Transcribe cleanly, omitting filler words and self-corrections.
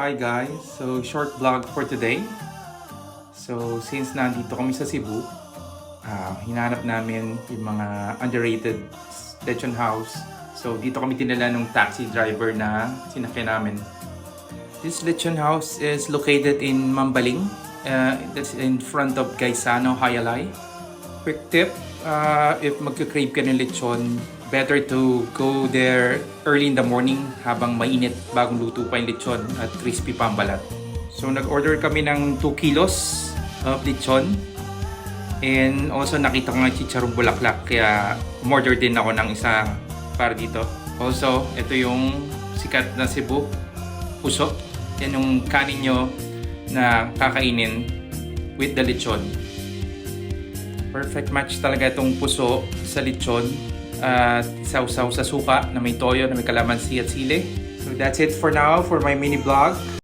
Hi guys, so short vlog for today. So since nandito kami sa Cebu, hinanap namin yung mga underrated lechon house. So dito kami tinala ng taxi driver na sinakyan namin. This lechon house is located in Mambaling. That's in front of Gaisano Hayalay. Quick tip, if magka-crave ka ng lechon, better to go there early in the morning habang mainit bagong luto pa yung lechon at crispy pa ang balat. So nag-order kami ng 2 kilos of lechon and also nakita ko nga chicharong bulaklak kaya umorder din ako ng isa para dito. Also, ito yung sikat na Cebu puso. Yan yung kanin nyo na kakainin with the lechon. Perfect match talaga itong puso sa lechon at sausaw sa suka na may toyo, na may kalamansi at sili. So that's it for now for my mini vlog.